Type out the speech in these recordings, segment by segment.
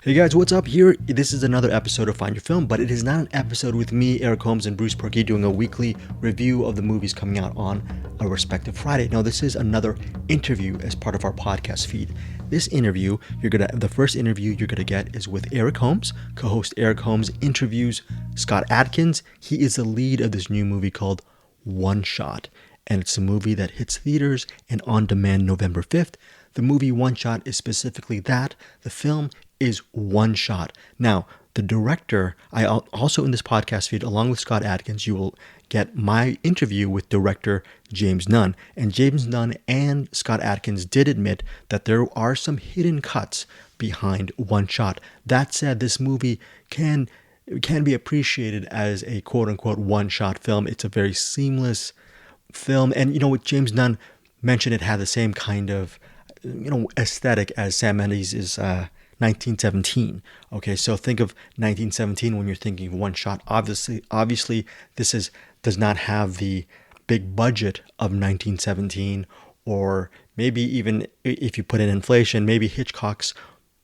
Hey guys, what's up here? This is another episode of Find Your Film, but it is not an episode with me, Eric Holmes, and Bruce Perky doing a weekly review of the movies coming out on a respective Friday. No, this is another interview as part of our podcast feed. This interview, the first interview you're gonna get is with Eric Holmes. Co-host Eric Holmes interviews Scott Adkins. He is the lead of this new movie called One Shot, and it's a movie that hits theaters and on demand November 5th. The movie One Shot is specifically that. The film is One Shot. Now, the director, I also in this podcast feed, along with Scott Adkins, you will get my interview with director James Nunn. And James Nunn and Scott Adkins did admit that there are some hidden cuts behind One Shot. That said, this movie can be appreciated as a quote-unquote one-shot film. It's a very seamless film. And you know what, James Nunn mentioned it had the same kind of aesthetic as Sam Mendes' 1917. Okay, so think of 1917 when you're thinking of One Shot. Obviously, does not have the big budget of 1917, or maybe even if you put in inflation, maybe Hitchcock's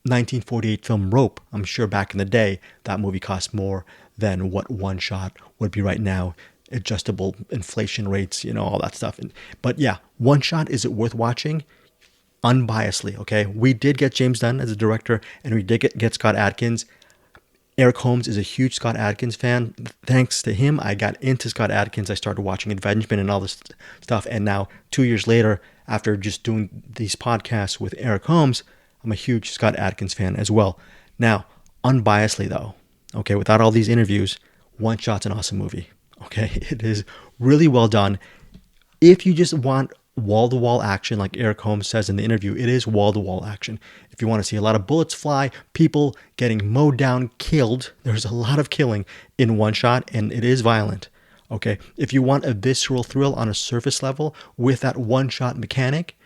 1948 film Rope. I'm sure back in the day that movie cost more than what One Shot would be right now. Adjustable inflation rates, all that stuff. But yeah, One Shot, is it worth watching? Unbiasedly, okay? We did get James Nunn as a director, and we did get Scott Adkins. Eric Holmes is a huge Scott Adkins fan. Thanks to him, I got into Scott Adkins. I started watching Avengement and all this stuff, and now 2 years later, after just doing these podcasts with Eric Holmes, I'm a huge Scott Adkins fan as well. Now, unbiasedly though, okay, without all these interviews, One Shot's an awesome movie, okay? It is really well done. If you just want wall-to-wall action, like Eric Holmes says in the interview, it is wall-to-wall action. If you want to see a lot of bullets fly, people getting mowed down, killed, there's a lot of killing in One Shot, and it is violent. Okay, if you want a visceral thrill on a surface level with that one-shot mechanic,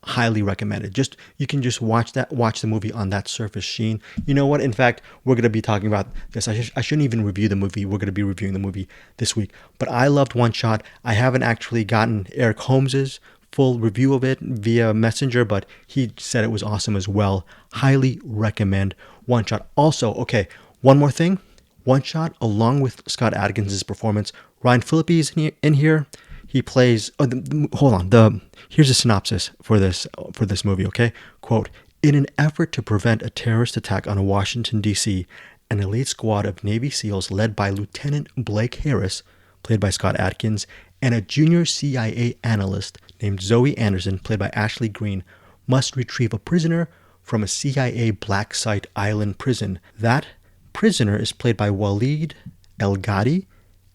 highly recommended. You can just watch the movie on that surface sheen. You know what? In fact, we're going to be talking about this. I shouldn't even review the movie. We're going to be reviewing the movie this week. But I loved One Shot. I haven't actually gotten Eric Holmes's full review of it via Messenger, but he said it was awesome as well. Highly recommend One Shot. Also, okay, one more thing. One Shot, along with Scott Adkins' performance, Ryan Phillippe is in here. He plays. Here's a synopsis for this movie. Okay, quote: in an effort to prevent a terrorist attack on Washington D.C., an elite squad of Navy SEALs led by Lieutenant Blake Harris, played by Scott Adkins, and a junior CIA analyst named Zoe Anderson, played by Ashley Greene, must retrieve a prisoner from a CIA black site island prison. That prisoner is played by Walid El-Ghadi,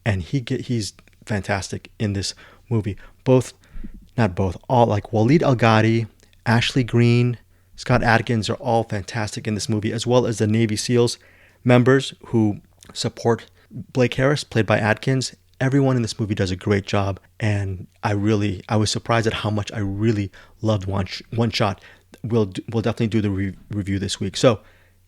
and he's fantastic in this movie. All like Walid El-Ghadi, Ashley Greene, Scott Adkins are all fantastic in this movie, as well as the Navy SEALs members who support Blake Harris, played by Adkins. Everyone in this movie does a great job, and I was surprised at how much I really loved One Shot. We'll definitely do the review this week. So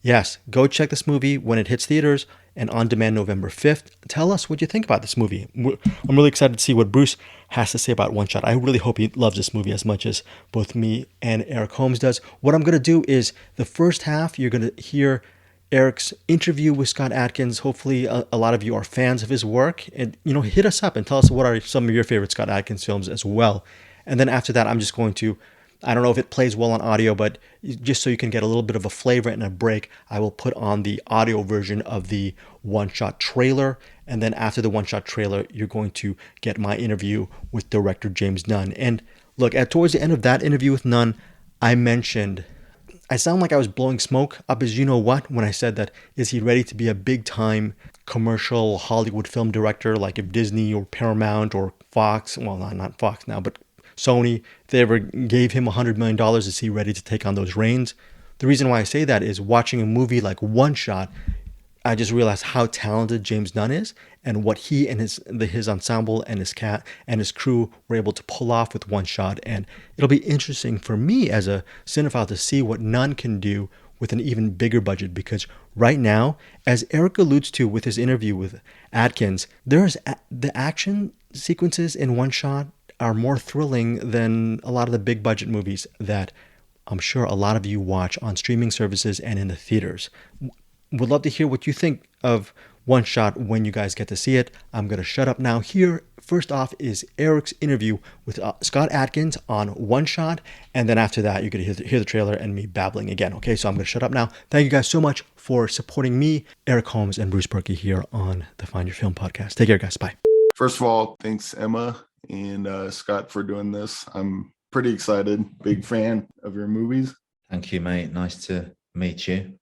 yes, go check this movie when it hits theaters and on demand November 5th. Tell us what you think about this movie. I'm really excited to see what Bruce has to say about One Shot. I really hope he loves this movie as much as both me and Eric Holmes does. What I'm going to do is the first half, you're going to hear Eric's interview with Scott Adkins. Hopefully a lot of you are fans of his work, and hit us up and tell us what are some of your favorite Scott Adkins films as well. And then after that, I'm just going to, I don't know if it plays well on audio, but just so you can get a little bit of a flavor and a break, I will put on the audio version of the One Shot trailer. And then after the One Shot trailer, you're going to get my interview with director James Nunn. And look, towards the end of that interview with Nunn, I sound like I was blowing smoke up as you know what when I said that, is he ready to be a big time commercial Hollywood film director, like if Disney or Paramount or Fox, well, not Fox now, but Sony, if they ever gave him $100 million, is he ready to take on those reins? The reason why I say that is watching a movie like One Shot, I just realized how talented James Nunn is and what he and his ensemble and his crew were able to pull off with One Shot. And it'll be interesting for me as a cinephile to see what Nunn can do with an even bigger budget, because right now, as Eric alludes to with his interview with Adkins, the action sequences in One Shot are more thrilling than a lot of the big budget movies that I'm sure a lot of you watch on streaming services and in the theaters. Would love to hear what you think of One Shot when you guys get to see it. I'm going to shut up now. Here, first off, is Eric's interview with Scott Adkins on One Shot. And then after that, you're going to hear the trailer and me babbling again. Okay, so I'm going to shut up now. Thank you guys so much for supporting me, Eric Holmes, and Bruce Perky here on the Find Your Film podcast. Take care, guys. Bye. First of all, thanks, Emma and Scott, for doing this. I'm pretty excited. Big fan of your movies. Thank you, mate. Nice to meet you.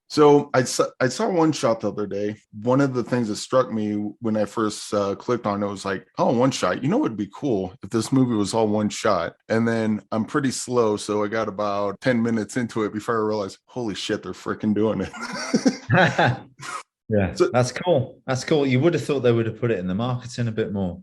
So I saw One Shot the other day. One of the things that struck me when I first clicked on it was like, oh, One Shot. You know, it'd be cool if this movie was all one shot. And then I'm pretty slow, so I got about 10 minutes into it before I realized, holy shit, they're freaking doing it. Yeah, so, that's cool. That's cool. You would have thought they would have put it in the marketing a bit more.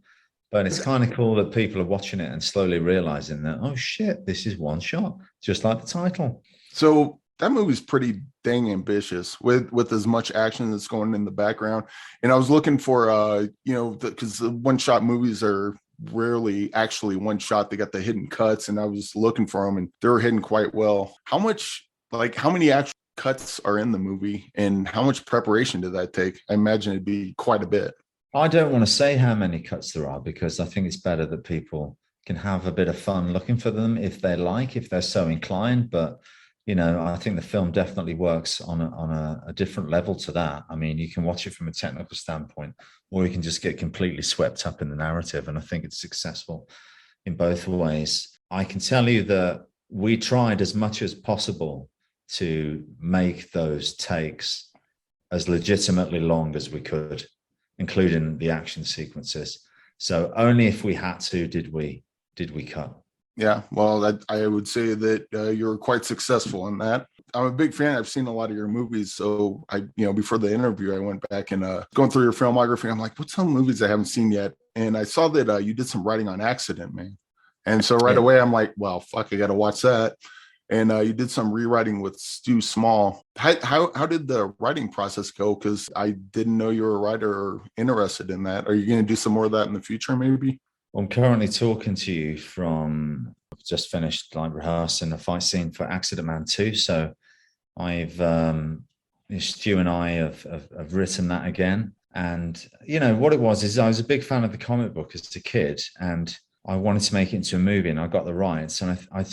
But it's kind of cool that people are watching it and slowly realizing that, oh, shit, this is one shot, just like the title. So that movie's pretty dang ambitious with as much action that's going in the background. And I was looking for, because the one-shot movies are rarely actually one shot. They got the hidden cuts, and I was looking for them, and they were hidden quite well. How many actual cuts are in the movie, and how much preparation did that take? I imagine it'd be quite a bit. I don't want to say how many cuts there are because I think it's better that people can have a bit of fun looking for them if they're so inclined. But, I think the film definitely works on a different level to that. I mean, you can watch it from a technical standpoint, or you can just get completely swept up in the narrative. And I think it's successful in both ways. I can tell you that we tried as much as possible to make those takes as legitimately long as we could, including the action sequences. So only if we had to did we cut. Yeah, well, I would say that you're quite successful in that. I'm a big fan. I've seen a lot of your movies. So before the interview, I went back and going through your filmography. I'm like, what's some movies I haven't seen yet? And I saw that you did some writing on Accident, man. And so right away, I'm like, well, fuck, I got to watch that. And you did some rewriting with Stu Small. How did the writing process go? Because I didn't know you were a writer or interested in that. Are you going to do some more of that in the future, maybe? I'm currently talking to you I've just finished rehearsing a fight scene for Accident Man 2. So Stu and I have written that again. And, what it was is I was a big fan of the comic book as a kid, and I wanted to make it into a movie, and I got the rights. And I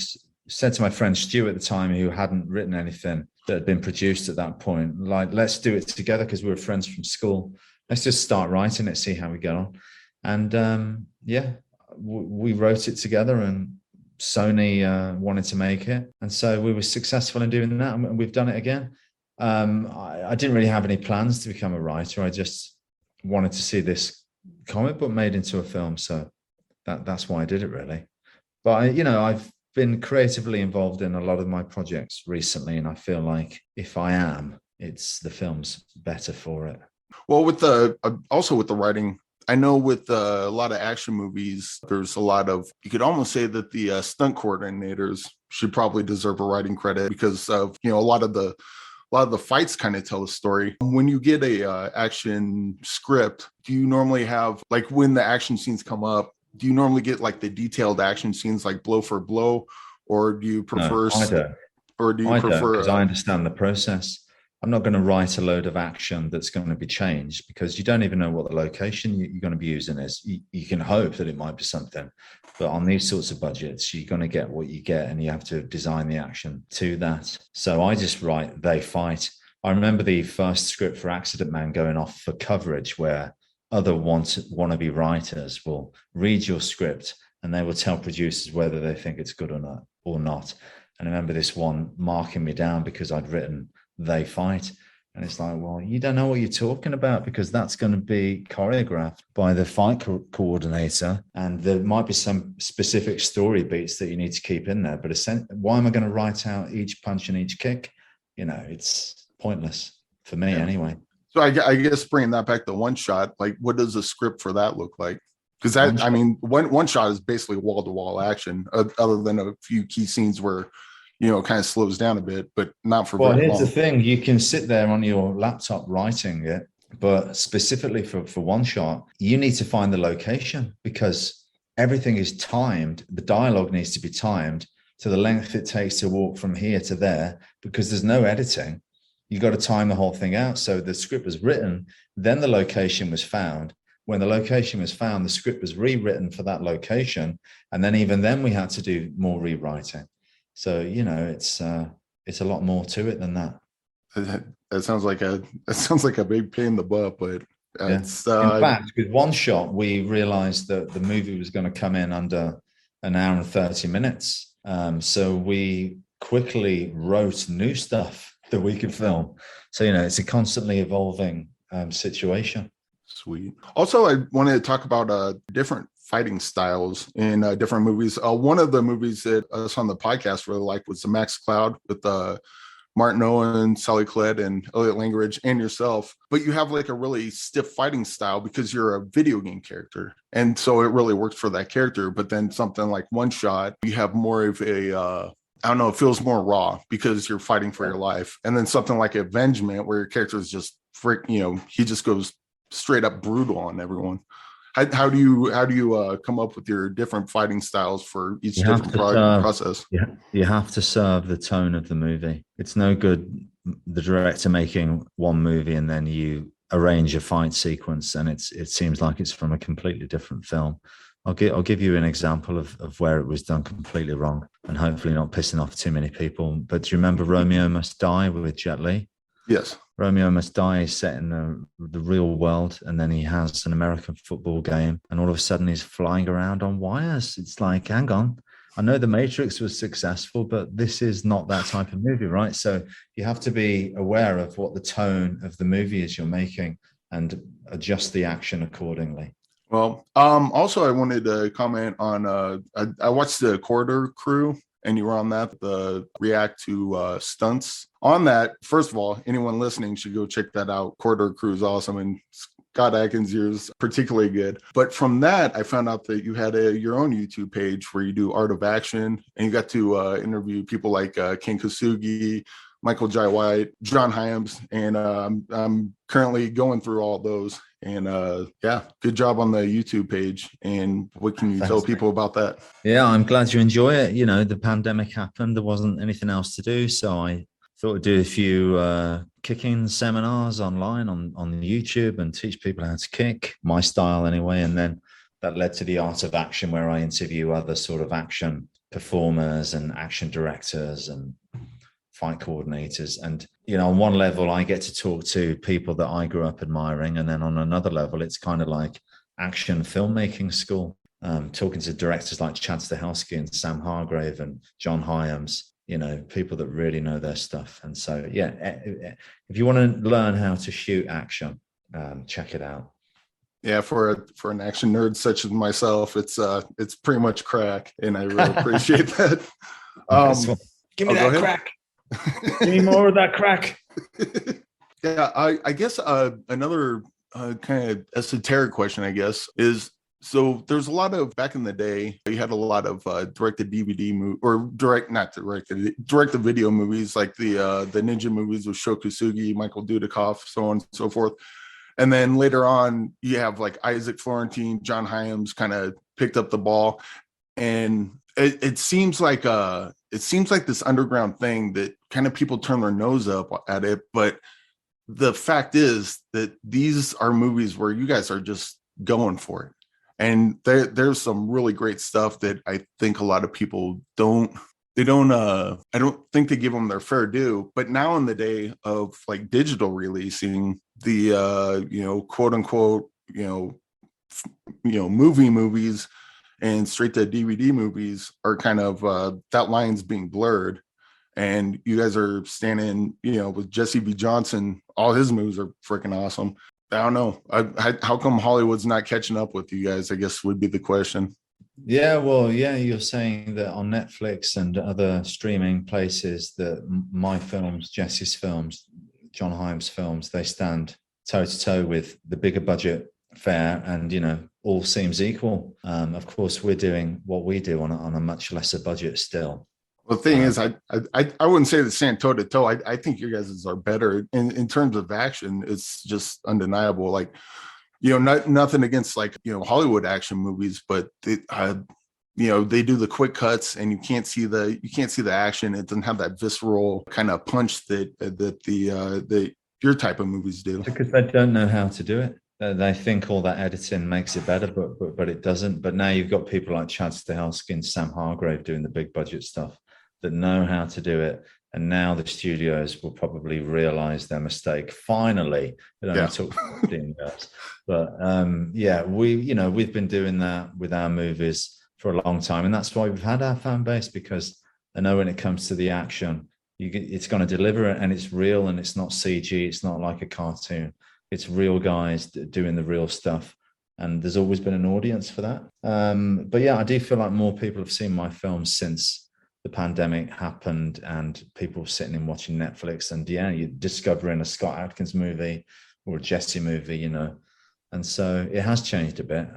said to my friend Stu at the time, who hadn't written anything that had been produced at that point, let's do it together because we were friends from school. Let's just start writing it, see how we get on. And we wrote it together, and Sony wanted to make it. And so we were successful in doing that, and we've done it again. I didn't really have any plans to become a writer. I just wanted to see this comic book made into a film. So that's why I did it, really. But, I've been creatively involved in a lot of my projects recently, and I feel like if I am, the film's better for it. Well, also with the writing, I know with a lot of action movies, there's a lot of, you could almost say that the stunt coordinators should probably deserve a writing credit because of, a lot of the fights kind of tell a story. When you get a action script, do you normally have, when the action scenes come up, do you normally get the detailed action scenes blow for blow, or do you prefer? No, I don't. Or do you prefer? Because I understand the process. I'm not going to write a load of action that's going to be changed because you don't even know what the location you're going to be using is. You can hope that it might be something, but on these sorts of budgets, you're going to get what you get, and you have to design the action to that. So I just write, they fight. I remember the first script for Accident Man going off for coverage, where other wannabe writers will read your script and they will tell producers whether they think it's good or not. And I remember this one marking me down because I'd written they fight. And it's like, well, you don't know what you're talking about because that's going to be choreographed by the fight coordinator. And there might be some specific story beats that you need to keep in there. But why am I going to write out each punch and each kick? It's pointless for me anyway. So I guess bringing that back to One Shot, what does a script for that look like? Because one shot is basically wall-to-wall action, other than a few key scenes where it kind of slows down a bit, but not for very long. Well, here's the thing. You can sit there on your laptop writing it, but specifically for One Shot, you need to find the location because everything is timed. The dialogue needs to be timed to the length it takes to walk from here to there, because there's no editing. You got to time the whole thing out. So the script was written, then the location was found. When the location was found, the script was rewritten for that location. And then even then we had to do more rewriting. So, you know, it's a lot more to it than that. That sounds like a big pain in the butt, but it's in fact, with one shot, we realized that the movie was going to come in under an hour and 30 minutes. So we quickly wrote new stuff that we could film. So, you know, it's a constantly evolving situation. Sweet. Also, I wanted to talk about different fighting styles in different movies. One of the movies that us on the podcast really liked was The Max Cloud with Martin Owen, Sally Klett, and Elliot Langridge, and yourself. But you have like a really stiff fighting style because you're a video game character. And so it really works for that character. But then something like One Shot, you have more of a I don't know, it feels more raw because you're fighting for your life. And then something like Avengement, where your character is just he just goes straight up brutal on everyone. How do you come up with your different fighting styles for each different process? Yeah, you have to serve the tone of the movie. It's no good the director making one movie and then you arrange a fight sequence and it seems like it's from a completely different film. I'll give you an example of where it was done completely wrong and hopefully not pissing off too many people. But do you remember Romeo Must Die with Jet Li? Yes. Romeo Must Die is set in the real world, and then he has an American football game, and all of a sudden he's flying around on wires. It's like, hang on, I know The Matrix was successful, but this is not that type of movie, right? So you have to be aware of what the tone of the movie is you're making and adjust the action accordingly. Well, also I wanted to comment on, I watched the Corridor Crew, and you were on that, the react to stunts. On that, first of all, anyone listening should go check that out. Corridor Crew is awesome, and Scott Adkins years particularly good. But from that, I found out that you had your own YouTube page where you do art of action, and you got to interview people like Ken Kasugi, Michael Jai White, John Hyams, and I'm currently going through all those. And yeah, good job on the YouTube page. And what can you tell people about that? Yeah, I'm glad you enjoy it. You know, the pandemic happened. There wasn't anything else to do. So I thought I'd do a few kicking seminars online on YouTube and teach people how to kick, my style anyway. And then that led to the art of action, where I interview other sort of action performers and action directors and fight coordinators. And, you know, on one level, I get to talk to people that I grew up admiring. And then on another level, it's kind of like action filmmaking school, talking to directors like Chad Stahelski and Sam Hargrave and John Hyams, you know, people that really know their stuff. And so, yeah, if you want to learn how to shoot action, check it out. Yeah, for an action nerd such as myself, it's pretty much crack. And I really appreciate that. Give me that crack. Give me more of that crack. Yeah, I guess another kind of esoteric question, I guess, is, so there's a lot of, back in the day, you had a lot of direct-to-DVD or direct-to-video movies, like the ninja movies with Sho Kosugi, Michael Dudikoff, so on and so forth. And then later on, you have like Isaac Florentine, John Hyams kind of picked up the ball, and it seems like this underground thing that kind of people turn their nose up at it. But the fact is that these are movies where you guys are just going for it. And there's some really great stuff that I think a lot of people I don't think they give them their fair due. But now in the day of like digital releasing, the, quote unquote, movies and straight to DVD movies are kind of that line's being blurred. And you guys are standing, with Jesse B. Johnson, all his movies are freaking awesome. I don't know. How come Hollywood's not catching up with you guys, I guess would be the question. Yeah, well, yeah, you're saying that on Netflix and other streaming places that my films, Jesse's films, John Hyams' films, they stand toe to toe with the bigger budget fare, and all seems equal. Of course, we're doing what we do on a much lesser budget still. Well, the thing is, I wouldn't say that stand toe to toe. I think you guys are better in terms of action. It's just undeniable. Like, nothing against like Hollywood action movies, but they do the quick cuts and you can't see the action. It doesn't have that visceral kind of punch that your type of movies do. Because they don't know how to do it. They think all that editing makes it better, but it doesn't. But now you've got people like Chad Stahelski and Sam Hargrave doing the big budget stuff that know how to do it. And now the studios will probably realize their mistake. Finally, it only took 15 years. But we've been doing that with our movies for a long time. And that's why we've had our fan base, because I know when it comes to the action, it's going to deliver it, and it's real, and it's not CG. It's not like a cartoon. It's real guys doing the real stuff. And there's always been an audience for that. But yeah, I do feel like more people have seen my films since the pandemic happened, and people sitting and watching Netflix, and you're discovering a Scott Adkins movie or a Jesse movie, And so it has changed a bit.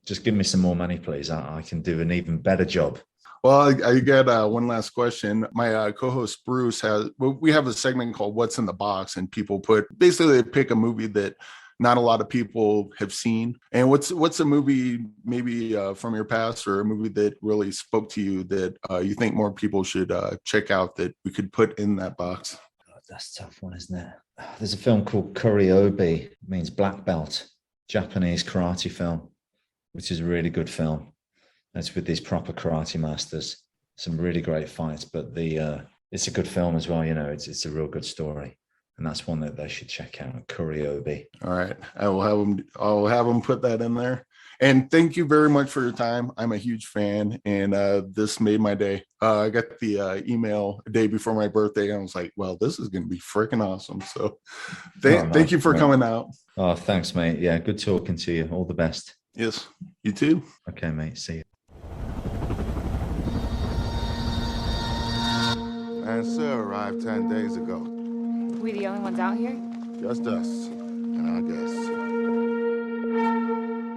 Just give me some more money, please. I can do an even better job. Well, I got one last question. My co-host Bruce we have a segment called What's in the Box, and people basically they pick a movie that not a lot of people have seen. And what's a movie maybe from your past, or a movie that really spoke to you that you think more people should check out, that we could put in that box? God, that's a tough one, isn't it? There's a film called Khoury, means black belt, Japanese karate film, which is a really good film. It's with these proper karate masters, some really great fights, but it's a good film as well. It's a real good story, and that's one that they should check out. Khoury. All right, I'll have them put that in there. And thank you very much for your time. I'm a huge fan, and this made my day. I got the email a day before my birthday, and I was like, well, this is going to be freaking awesome. So thank you for coming out. Oh, thanks, mate. Yeah, good talking to you. All the best. Yes, you too. Okay, mate. See you. And Sir arrived 10 days ago. We the only ones out here? Just us and our guests.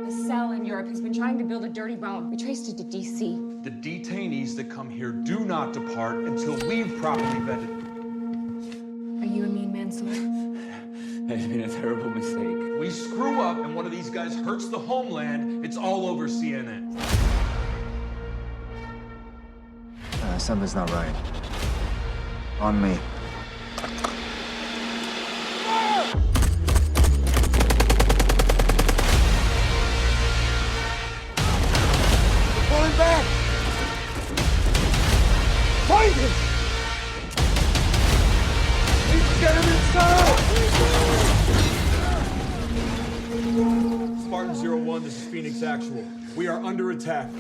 A cell in Europe has been trying to build a dirty bomb. We traced it to D.C. The detainees that come here do not depart until we've properly vetted. Are you a mean man, sir? It's been a terrible mistake. We screw up and one of these guys hurts the homeland, it's all over CNN. Something's not right. On me. Pulling back! Find him! We can get him inside! Spartan 01, this is Phoenix Actual. We are under attack.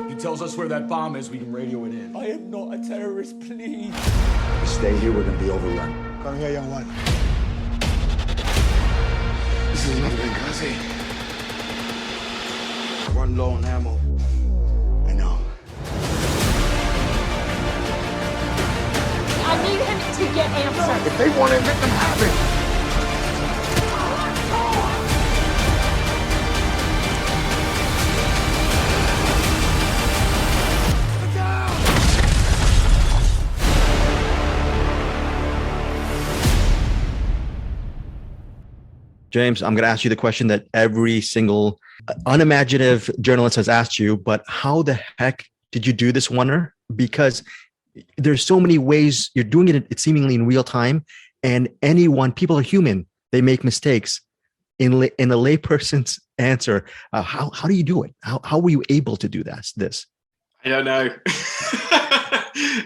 He tells us where that bomb is, we can radio it in. I am not a terrorist, please. If we stay here, we're gonna be overrun. Come here, young one. This is not Benghazi. Run low on ammo. I know. I need him to get answers. If they want it, let them have it. James, I'm going to ask you the question that every single unimaginative journalist has asked you, but how the heck did you do this wonder? Because there's so many ways you're doing it seemingly in real time, and people are human. They make mistakes. In a layperson's answer, how do you do it? How were you able to do this? I don't know.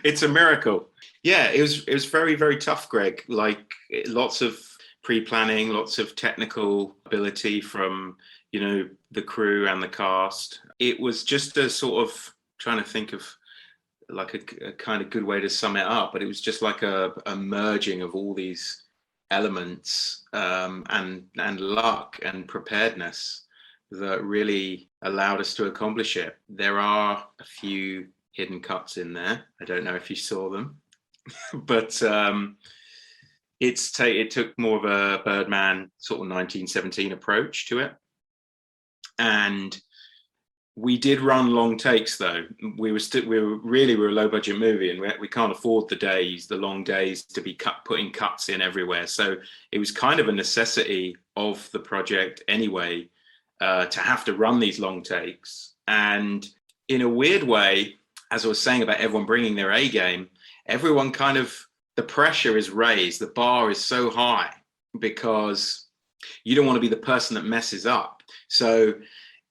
It's a miracle. Yeah, it was very, very tough, Greg. Like lots of pre-planning, lots of technical ability from, the crew and the cast. It was just a sort of trying to think of like a kind of good way to sum it up, but it was just like a merging of all these elements and luck and preparedness that really allowed us to accomplish it. There are a few hidden cuts in there. I don't know if you saw them, but it took more of a Birdman sort of 1917 approach to it. And we did run long takes though. We were a low budget movie, and we can't afford the long days to be putting cuts in everywhere. So it was kind of a necessity of the project anyway. to have to run these long takes. And in a weird way, as I was saying about everyone bringing their A game, everyone kind of, the pressure is raised. The bar is so high because you don't want to be the person that messes up. So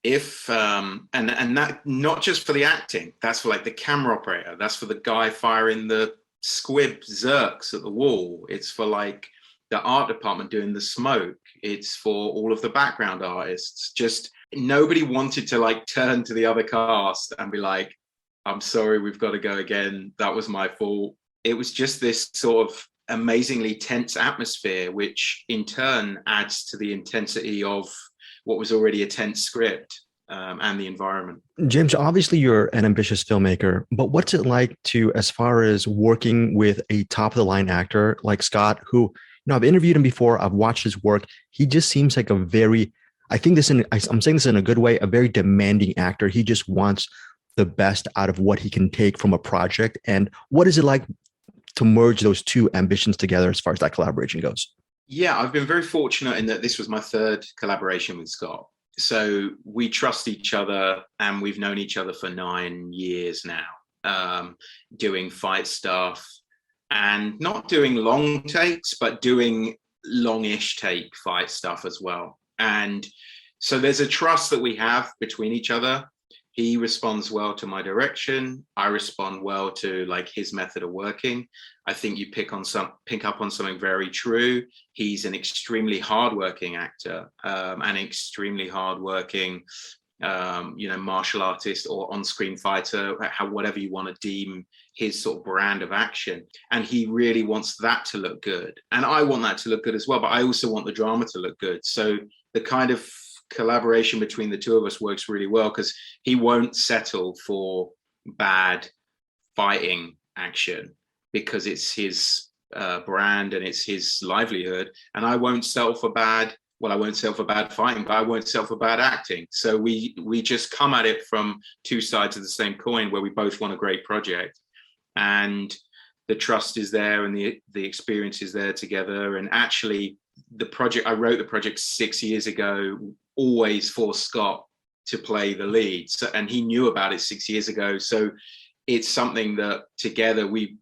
if, and that not just for the acting, that's for like the camera operator, that's for the guy firing the squib zerks at the wall. It's for like the art department doing the smoke. It's for all of the background artists. Just nobody wanted to like turn to the other cast and be like, I'm sorry, we've got to go again. That was my fault. It was just this sort of amazingly tense atmosphere, which in turn adds to the intensity of what was already a tense script and the environment. James, obviously you're an ambitious filmmaker, but what's it like to, as far as working with a top of the line actor like Scott, who, you know, I've interviewed him before, I've watched his work. He just seems like a very, I'm saying this in a good way, a very demanding actor. He just wants the best out of what he can take from a project. And what is it like to merge those two ambitions together as far as that collaboration goes? Yeah, I've been very fortunate in that this was my third collaboration with Scott. So we trust each other and we've known each other for 9 years now, doing fight stuff and not doing long takes, but doing longish take fight stuff as well. And so there's a trust that we have between each other. He responds well to my direction. I respond well to like his method of working. I think you pick up on something very true. He's an extremely hardworking actor, an extremely hardworking, martial artist or on-screen fighter, whatever you want to deem his sort of brand of action. And he really wants that to look good. And I want that to look good as well, but I also want the drama to look good. So the kind of collaboration between the two of us works really well because he won't settle for bad fighting action because it's his brand and it's his livelihood, and I won't settle for bad fighting, but I won't settle for bad acting. So we just come at it from two sides of the same coin where we both want a great project, and the trust is there and the experience is there together. And actually I wrote the project 6 years ago, always for Scott to play the lead. So, and he knew about it 6 years ago. So it's something that together we've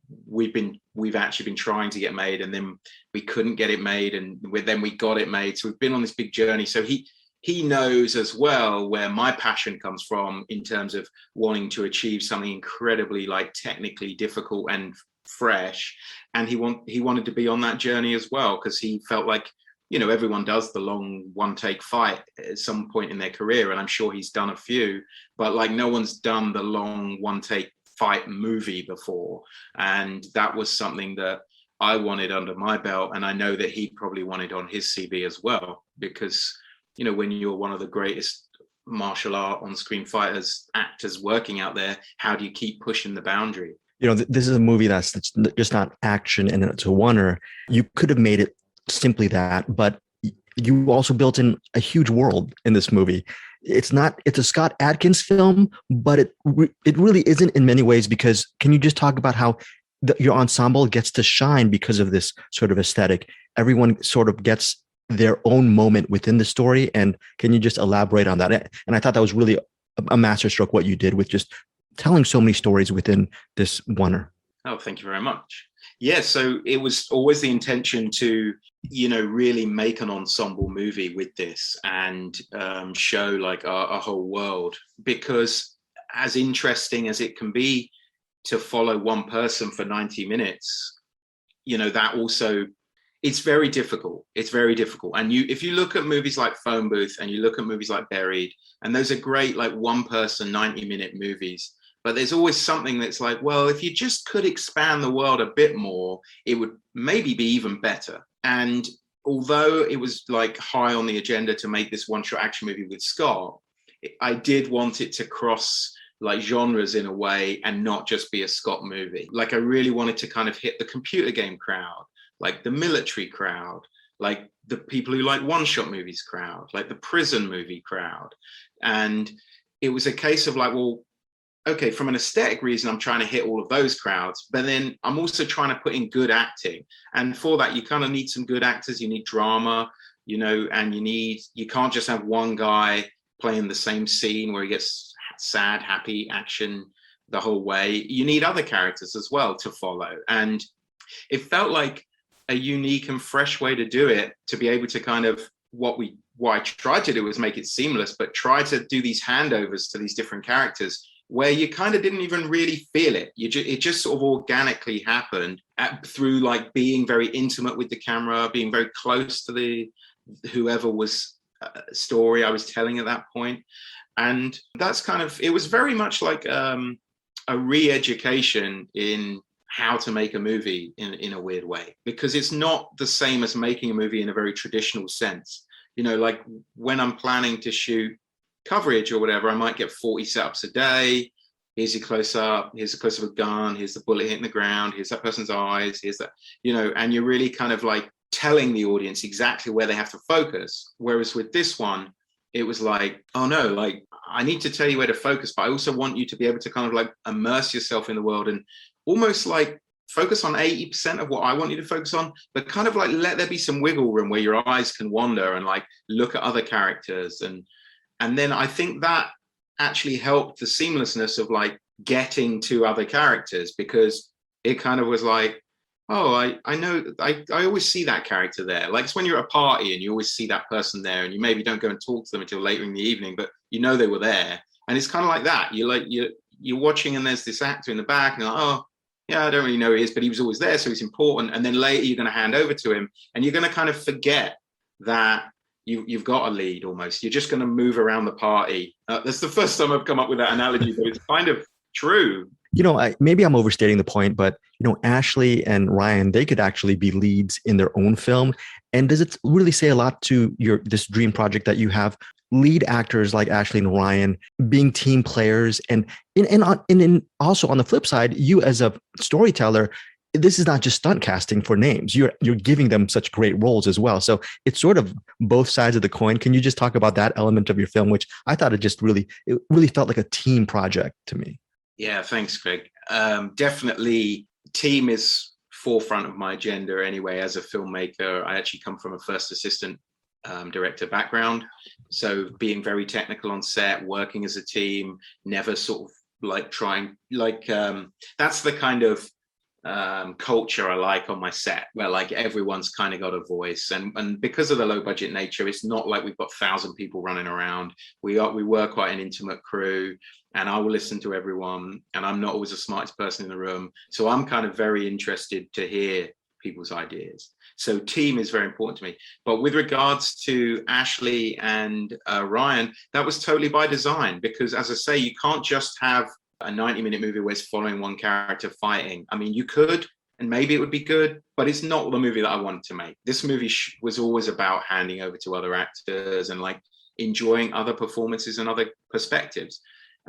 actually been trying to get made, and then we couldn't get it made, and then we got it made. So we've been on this big journey. So he knows as well where my passion comes from in terms of wanting to achieve something incredibly like technically difficult and fresh. And he wanted to be on that journey as well, because he felt like, you know, everyone does the long one take fight at some point in their career, and I'm sure he's done a few, but like no one's done the long one take fight movie before. And that was something that I wanted under my belt, and I know that he probably wanted on his CV as well, because, you know, when you're one of the greatest martial art on-screen fighters, actors working out there, how do you keep pushing the boundary? You know, this is a movie that's just not action and it's a oneer. You could have made it simply that, but you also built in a huge world in this movie. It's a Scott Adkins film, but it really isn't in many ways, because can you just talk about how your ensemble gets to shine because of this sort of aesthetic? Everyone sort of gets their own moment within the story. And can you just elaborate on that? And I thought that was really a masterstroke, what you did with just telling so many stories within this oneer. Oh, thank you very much. Yeah, so it was always the intention to, you know, really make an ensemble movie with this and show like a whole world, because as interesting as it can be to follow one person for 90 minutes, you know, that also, it's very difficult. It's very difficult. And if you look at movies like Phone Booth and you look at movies like Buried, and those are great, like one person, 90-minute movies, but there's always something that's like, well, if you just could expand the world a bit more, it would maybe be even better. And although it was like high on the agenda to make this one-shot action movie with Scott, I did want it to cross like genres in a way and not just be a Scott movie. Like I really wanted to kind of hit the computer game crowd, like the military crowd, like the people who like one-shot movies crowd, like the prison movie crowd. And it was a case of like, well, okay, from an aesthetic reason, I'm trying to hit all of those crowds, but then I'm also trying to put in good acting. And for that, you kind of need some good actors. You need drama, you know, and you can't just have one guy playing the same scene where he gets sad, happy, action the whole way. You need other characters as well to follow. And it felt like a unique and fresh way to do it, to be able to kind of what I tried to do was make it seamless, but try to do these handovers to these different characters where you kind of didn't even really feel it. It just sort of organically happened through like being very intimate with the camera, being very close to the whoever was story I was telling at that point. And that's kind of, it was very much like a re-education in how to make a movie in a weird way, because it's not the same as making a movie in a very traditional sense. You know, like when I'm planning to shoot coverage or whatever, I might get 40 setups a day. Here's your close up, here's a close up of a gun, here's the bullet hitting the ground, here's that person's eyes, here's that, you know, and you're really kind of like telling the audience exactly where they have to focus. Whereas with this one, it was like, oh no, like I need to tell you where to focus, but I also want you to be able to kind of like immerse yourself in the world and almost like focus on 80% of what I want you to focus on, but kind of like let there be some wiggle room where your eyes can wander and like look at other characters. And then I think that actually helped the seamlessness of like getting to other characters, because it kind of was like, oh, I know, I always see that character there. Like it's when you're at a party and you always see that person there and you maybe don't go and talk to them until later in the evening, but you know they were there. And it's kind of like that. You're watching and there's this actor in the back and you're like, oh, yeah, I don't really know who he is, but he was always there, so he's important. And then later you're going to hand over to him and you're going to kind of forget that you've got a lead almost. You're just going to move around the party. That's the first time I've come up with that analogy, but it's kind of true. You know, maybe I'm overstating the point, but, you know, Ashley and Ryan, they could actually be leads in their own film. And does it really say a lot to this dream project that you have lead actors like Ashley and Ryan being team players? And also on the flip side, you as a storyteller, this is not just stunt casting for names. You're giving them such great roles as well. So it's sort of both sides of the coin. Can you just talk about that element of your film, which I thought it really felt like a team project to me? Yeah, thanks, Greg. Definitely team is forefront of my agenda anyway. As a filmmaker, I actually come from a first assistant director background. So being very technical on set, working as a team, never sort of like trying, like that's the kind of culture I like on my set, where like everyone's kind of got a voice, and because of the low budget nature, it's not like we've got 1,000 people running around. We were quite an intimate crew, and I will listen to everyone, and I'm not always the smartest person in the room, so I'm kind of very interested to hear people's ideas. So team is very important to me. But with regards to Ashley and Ryan, that was totally by design, because as I say, you can't just have a 90-minute movie where it's following one character fighting. I mean, you could, and maybe it would be good, but it's not the movie that I wanted to make. This movie was always about handing over to other actors and like enjoying other performances and other perspectives.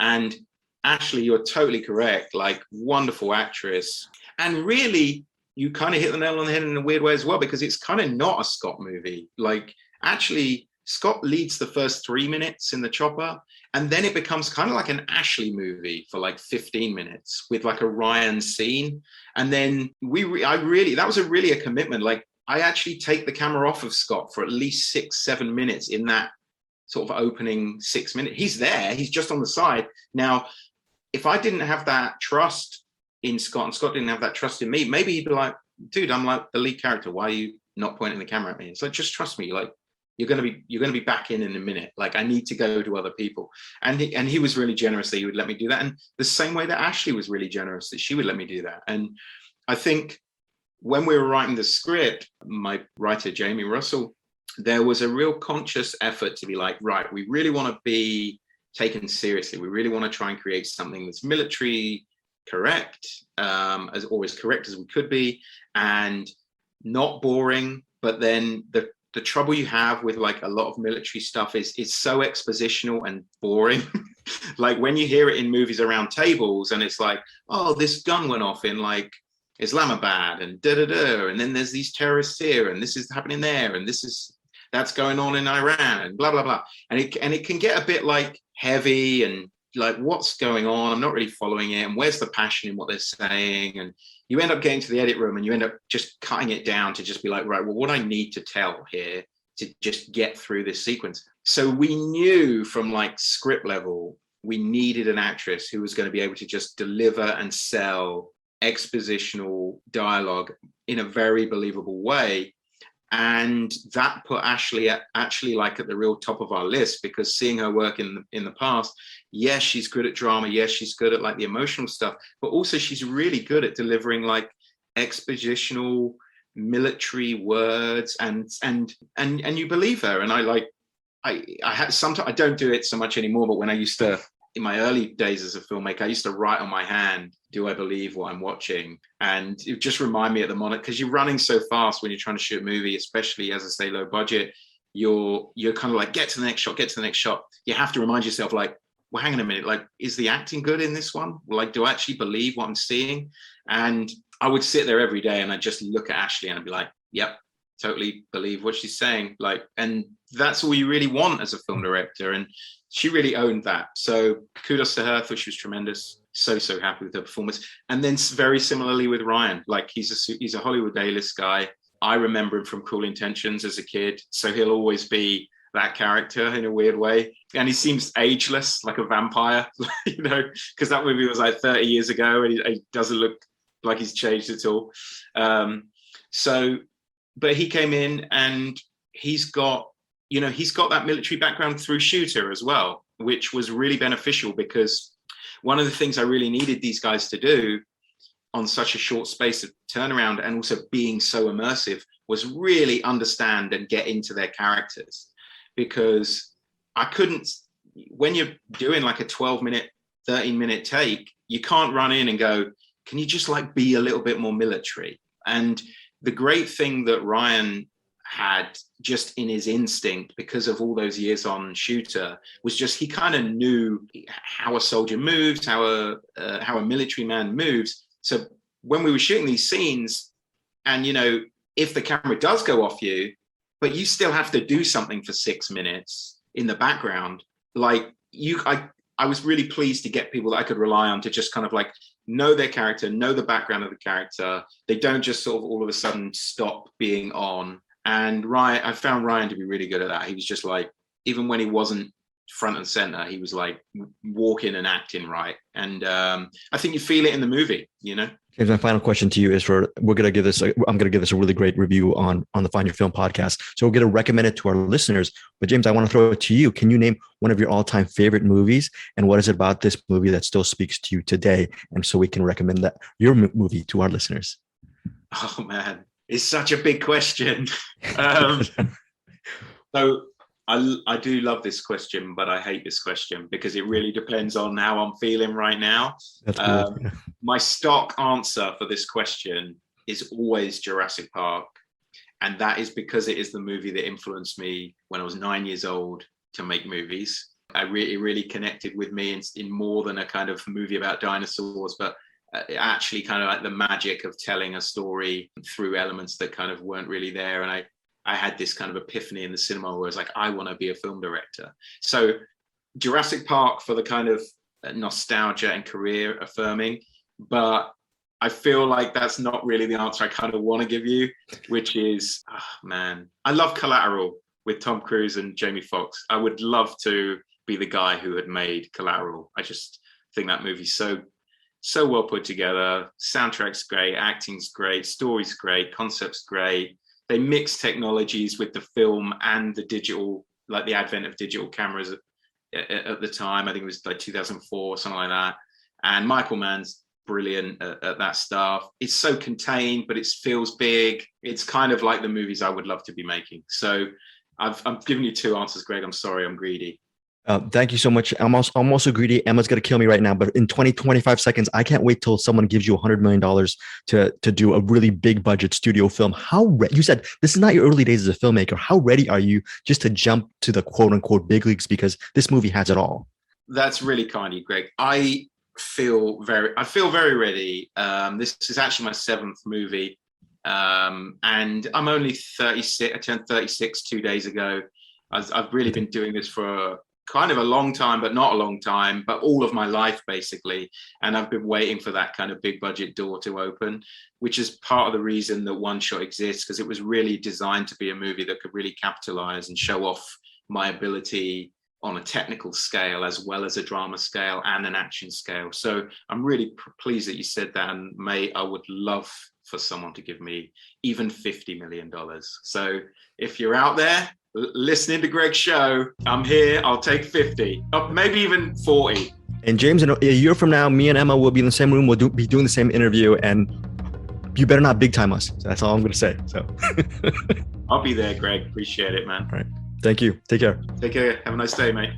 And Ashley, you're totally correct, like wonderful actress. And really, you kind of hit the nail on the head in a weird way as well, because it's kind of not a Scott movie. Like actually, Scott leads the first 3 minutes in the chopper, and then it becomes kind of like an Ashley movie for like 15 minutes with like a Ryan scene. And then that was really a commitment. Like I actually take the camera off of Scott for at least 6-7 minutes in that sort of opening 6 minutes. He's there, he's just on the side. Now, if I didn't have that trust in Scott and Scott didn't have that trust in me, maybe he'd be like, dude, I'm like the lead character. Why are you not pointing the camera at me? It's like, just trust me. Like, you're going to be back in a minute. Like I need to go to other people. And he was really generous that he would let me do that. And the same way that Ashley was really generous that she would let me do that. And I think when we were writing the script, my writer, Jamie Russell, there was a real conscious effort to be like, right, we really want to be taken seriously. We really want to try and create something that's military correct, as correct as we could be, and not boring. But then the trouble you have with like a lot of military stuff is it's so expositional and boring. Like when you hear it in movies around tables and it's like, oh, this gun went off in like Islamabad and da-da-da, and then there's these terrorists here and this is happening there and that's going on in Iran and blah, blah, blah. And it can get a bit like heavy and like, what's going on? I'm not really following it. And where's the passion in what they're saying? And you end up getting to the edit room and you end up just cutting it down to just be like, right, well, what I need to tell here to just get through this sequence. So we knew from like script level, we needed an actress who was going to be able to just deliver and sell expositional dialogue in a very believable way. And that put Ashley actually like at the real top of our list, because seeing her work in the past, yes, she's good at drama, yes, she's good at like the emotional stuff, but also she's really good at delivering like expositional military words, and you believe her. And I had sometimes, I don't do it so much anymore, but when I used to, in my early days as a filmmaker, I used to write on my hand, do I believe what I'm watching? And it just remind me at the moment, because you're running so fast when you're trying to shoot a movie, especially as I say, low budget, you're kind of like, get to the next shot, get to the next shot. You have to remind yourself like, well, hang on a minute, like, is the acting good in this one? Like, do I actually believe what I'm seeing? And I would sit there every day and I'd just look at Ashley and I'd be like, yep, totally believe what she's saying. Like, and that's all you really want as a film director. And she really owned that. So kudos to her. I thought she was tremendous. So happy with her performance. And then very similarly with Ryan, like he's a Hollywood A-list guy. I remember him from Cruel Intentions as a kid. So he'll always be that character in a weird way. And he seems ageless, like a vampire, you know, because that movie was like 30 years ago and he doesn't look like he's changed at all. But he came in and he's got that military background through Shooter as well, which was really beneficial, because one of the things I really needed these guys to do on such a short space of turnaround, and also being so immersive, was really understand and get into their characters. Because I couldn't, when you're doing like a 12-minute, 13-minute take, you can't run in and go, can you just like be a little bit more military? And the great thing that Ryan had just in his instinct, because of all those years on Shooter, was just he kind of knew how a soldier moves, how a military man moves. So when we were shooting these scenes, and you know, if the camera does go off you, but you still have to do something for 6 minutes in the background, like I was really pleased to get people that I could rely on to just kind of like know their character, know the background of the character. They don't just sort of all of a sudden stop being on. And I found Ryan to be really good at that. He was just like, even when he wasn't front and center, he was like walking and acting right. And I think you feel it in the movie, you know? James, my final question to you is I'm going to give this a really great review on the Find Your Film podcast. So we're going to recommend it to our listeners. But James, I want to throw it to you. Can you name one of your all-time favorite movies? And what is it about this movie that still speaks to you today? And so we can recommend your movie to our listeners. Oh man, it's such a big question. So I do love this question, but I hate this question because it really depends on how I'm feeling right now. That's cool. Yeah. My stock answer for this question is always Jurassic Park. And that is because it is the movie that influenced me when I was 9 years old to make movies. It really connected with me in more than a kind of movie about dinosaurs, but actually kind of like the magic of telling a story through elements that kind of weren't really there. And I had this kind of epiphany in the cinema where I was like, I want to be a film director. So Jurassic Park for the kind of nostalgia and career affirming, but I feel like that's not really the answer I kind of want to give you, which is, I love Collateral with Tom Cruise and Jamie Foxx. I would love to be the guy who had made Collateral. I just think that movie's so well put together. Soundtrack's great, acting's great, story's great, concept's great. They mix technologies with the film and the digital, like the advent of digital cameras at the time. I think it was like 2004 or something like that. And Michael Mann's brilliant at that stuff. It's so contained, but it feels big. It's kind of like the movies I would love to be making. So I'm giving you two answers, Greg. I'm sorry, I'm greedy. Thank you so much. I'm also greedy. Emma's going to kill me right now, but in 25 seconds, I can't wait till someone gives you $100 million to do a really big budget studio film. You said this is not your early days as a filmmaker. How ready are you just to jump to the quote unquote big leagues? Because this movie has it all. That's really kind of you, Greg. I feel very ready. This is actually my 7th movie. And I'm only 36. I turned 36 2 days ago. I've really been doing this for kind of a long time, but not a long time, but all of my life basically. And I've been waiting for that kind of big budget door to open, which is part of the reason that One Shot exists, because it was really designed to be a movie that could really capitalize and show off my ability on a technical scale as well as a drama scale and an action scale. So I'm really pleased that you said that, and mate, I would love for someone to give me even $50 million. So if you're out there listening to Greg's show, I'm here. I'll take 50, maybe even 40. And James, in a year from now, me and Emma will be in the same room. We'll be doing the same interview, and you better not big time us. So that's all I'm going to say. So I'll be there, Greg. Appreciate it, man. All right. Thank you. Take care. Take care. Have a nice day, mate.